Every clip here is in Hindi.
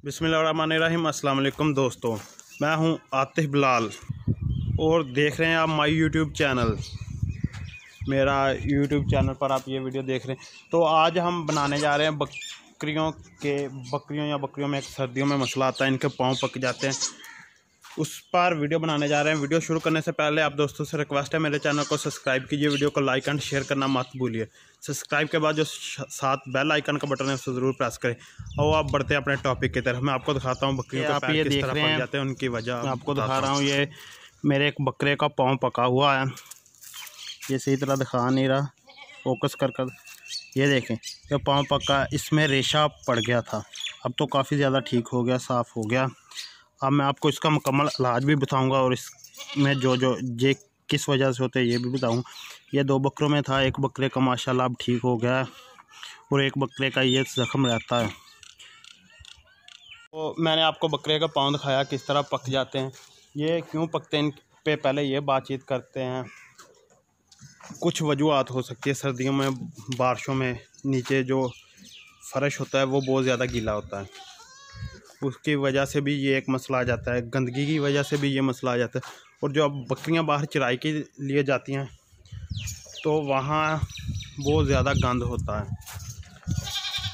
बिस्मिल्लाहिर्रहमानिर्रहीम। अस्सलाम वालेकुम दोस्तों, मैं हूं आतिफ बिलाल और देख रहे हैं आप माय यूट्यूब चैनल। मेरा यूट्यूब चैनल पर आप ये वीडियो देख रहे हैं। तो आज हम बनाने जा रहे हैं बकरियों में एक सर्दियों में मसला आता है, इनके पाँव पक जाते हैं, उस पर वीडियो बनाने जा रहे हैं। वीडियो शुरू करने से पहले आप दोस्तों से रिक्वेस्ट है, मेरे चैनल को सब्सक्राइब कीजिए, वीडियो को लाइक एंड शेयर करना मत भूलिए। सब्सक्राइब के बाद जो साथ बेल आइकन का बटन है उसको ज़रूर प्रेस करें। और आप बढ़ते हैं अपने टॉपिक की तरफ। मैं आपको दिखाता हूँ बकरियों के पैर किस तरह पक जाते हैं, उनकी वजह मैं आपको दिखा रहा हूँ। ये मेरे एक बकरे का पाँव पका हुआ है, ये सही तरह दिखा नहीं रहा, फोकस कर ये देखें, ये पाँव पका, इसमें रेशा पड़ गया था, अब तो काफ़ी ज़्यादा ठीक हो गया, साफ़ हो गया। अब मैं आपको इसका मुकम्मल इलाज भी बताऊंगा और इसमें जो ये किस वजह से होते हैं ये भी बताऊँ। ये 2 बकरों में था, एक बकरे का माशाल्लाह अब ठीक हो गया है और एक बकरे का ये ज़ख्म रहता है। तो मैंने आपको बकरे का पाँव दिखाया किस तरह पक जाते हैं। ये क्यों पकते हैं, इन पे पहले ये बातचीत करते हैं। कुछ वजूहत हो सकती है, सर्दियों में बारिशों में नीचे जो फ़र्श होता है वो बहुत ज़्यादा गीला होता है, उसकी वजह से भी ये एक मसला आ जाता है। गंदगी की वजह से भी ये मसला आ जाता है। और जो अब बकरियां बाहर चराई के लिए जाती हैं तो वहाँ बहुत ज़्यादा गंद होता है,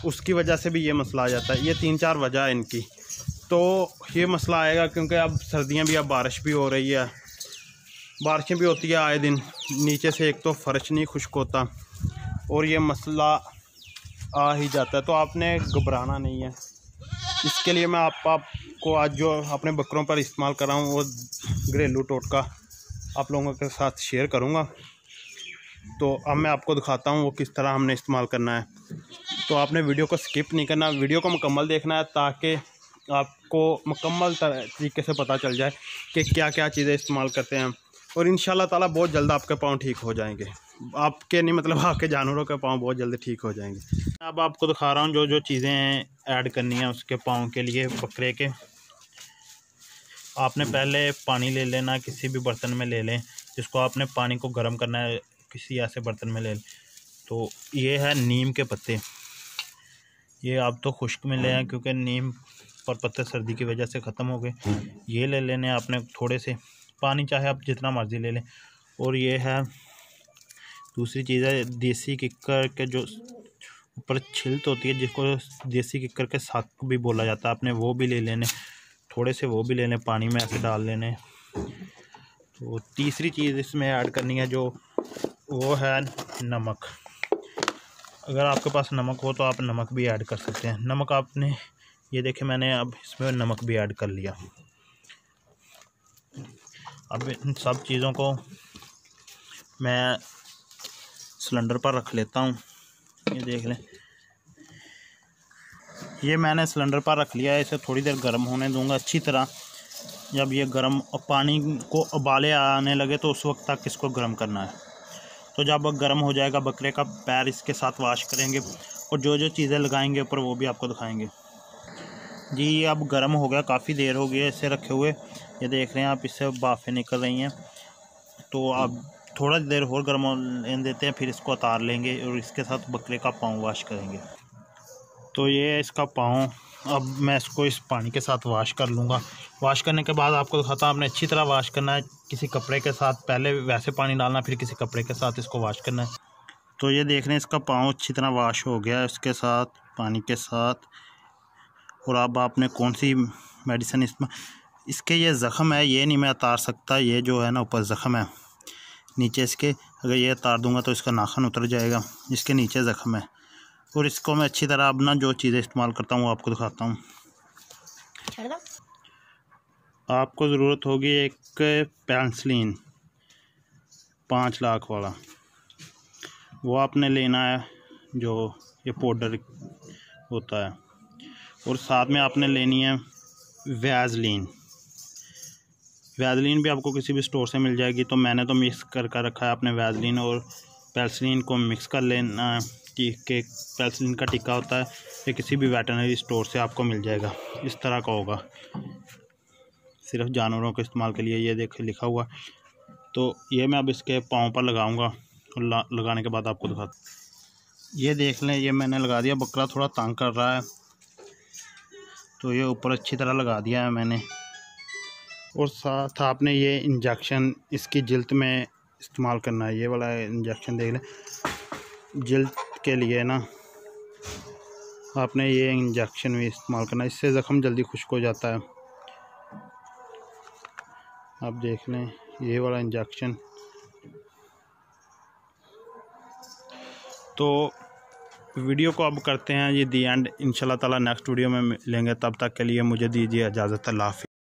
उसकी वजह से भी ये मसला आ जाता है। ये 3-4 वजह है इनकी। तो ये मसला आएगा क्योंकि अब सर्दियां भी, अब बारिश भी हो रही है, बारिशें भी होती है आए दिन, नीचे से एक तो फ़र्श नहीं खुश्क होता और ये मसला आ ही जाता है। तो आपने घबराना नहीं है। इसके लिए मैं आपको आज जो अपने बकरों पर इस्तेमाल कर रहा हूँ वो घरेलू टोटका आप लोगों के साथ शेयर करूँगा। तो अब मैं आपको दिखाता हूँ वो किस तरह हमने इस्तेमाल करना है। तो आपने वीडियो को स्किप नहीं करना, वीडियो को मुकम्मल देखना है ताकि आपको मुकम्मल तरीके से पता चल जाए कि क्या क्या चीज़ें इस्तेमाल करते हैं। और इंशाल्लाह ताला बहुत जल्द आपके पाँव ठीक हो जाएंगे, आपके नहीं मतलब आपके जानवरों के पाँव बहुत जल्दी ठीक हो जाएंगे। अब आपको दिखा रहा हूँ जो चीज़ें ऐड करनी है उसके पाँव के लिए बकरे के। आपने पहले पानी ले लेना, किसी भी बर्तन में ले लें, जिसको आपने पानी को गर्म करना है, किसी ऐसे बर्तन में ले लें। तो ये है नीम के पत्ते, ये आप तो खुश्क में ले हैं क्योंकि नीम पर पत्ते सर्दी की वजह से ख़त्म हो गए। ये ले लेने आपने थोड़े से, पानी चाहे आप जितना मर्ज़ी ले लें। और ये है दूसरी चीज़ है देसी किक्कर के जो ऊपर छिलत होती है, जिसको देसी किक्कर के साग भी बोला जाता है, आपने वो भी ले लेने, थोड़े से वो भी लेने, पानी में ऐसे डाल लेने। तो तीसरी चीज़ इसमें ऐड करनी है जो वो है नमक। अगर आपके पास नमक हो तो आप नमक भी ऐड कर सकते हैं। नमक आपने ये देखें, मैंने अब इसमें नमक भी ऐड कर लिया। अब इन सब चीज़ों को मैं सिलेंडर पर रख लेता हूँ। ये देख लें, ये मैंने सिलेंडर पर रख लिया है, इसे थोड़ी देर गर्म होने दूंगा अच्छी तरह। जब ये गर्म पानी को उबाले आने लगे तो उस वक्त तक इसको गर्म करना है। तो जब गर्म हो जाएगा बकरे का पैर इसके साथ वॉश करेंगे और जो चीज़ें लगाएंगे ऊपर वो भी आपको दिखाएंगे। जी ये अब गर्म हो गया, काफ़ी देर हो गई है इसे रखे हुए। ये देख रहे हैं आप, इससे भाफें निकल रही हैं। तो अब थोड़ा देर और गर्म होने देते हैं, फिर इसको उतार लेंगे और इसके साथ बकरे का पाँव वॉश करेंगे। तो ये इसका पाँव, अब मैं इसको इस पानी के साथ वॉश कर लूँगा। वॉश करने के बाद आपको दिखाता हूँ, आपने अच्छी तरह वॉश करना है किसी कपड़े के साथ, पहले वैसे पानी डालना फिर किसी कपड़े के साथ इसको वॉश करना है। तो ये देख रहे हैं इसका पाँव अच्छी तरह वॉश हो गया है इसके साथ, पानी के साथ। और अब आपने कौन सी मेडिसिन इसके ये ज़ख़म है, ये नहीं मैं उतार सकता, ये जो है ना ऊपर ज़ख़म है नीचे इसके, अगर ये उतार दूंगा तो इसका नाखून उतर जाएगा, इसके नीचे ज़ख़म है। और इसको मैं अच्छी तरह अब ना जो चीज़ें इस्तेमाल करता हूँ वो आपको दिखाता हूँ। आपको ज़रूरत होगी एक पेनिसिलिन 5 लाख वाला, वो आपने लेना है, जो ये पाउडर होता है। और साथ में आपने लेनी है वैज़लीन। वैज़लीन भी आपको किसी भी स्टोर से मिल जाएगी। तो मैंने तो मिक्स कर रखा है, आपने वैज़लीन और पेनिसिलिन को मिक्स कर लेना। कि पेनिसिलिन का टिक्का होता है, ये किसी भी वेटरनरी स्टोर से आपको मिल जाएगा, इस तरह का होगा, सिर्फ जानवरों के इस्तेमाल के लिए, ये देखे लिखा हुआ। तो ये मैं अब इसके पाँव पर लगाऊंगा और लगाने के बाद आपको दिखाता। ये देख लें, ये मैंने लगा दिया। बकरा थोड़ा तंग कर रहा है तो ये ऊपर अच्छी तरह लगा दिया है मैंने। और साथ आपने ये इंजेक्शन इसकी जिल्द में इस्तेमाल करना है। ये वाला इंजेक्शन देख लें जिल्द के लिए ना, आपने ये इंजेक्शन भी इस्तेमाल करना है, इससे ज़ख़म जल्दी खुश्क हो जाता है। आप देख लें ये वाला इंजेक्शन। तो वीडियो को अब करते हैं ये दी एंड। इंशाल्लाह ताला नेक्स्ट वीडियो में मिलेंगे, तब तक के लिए मुझे दीजिए इजाज़त। अल्लाह हाफ़िज़।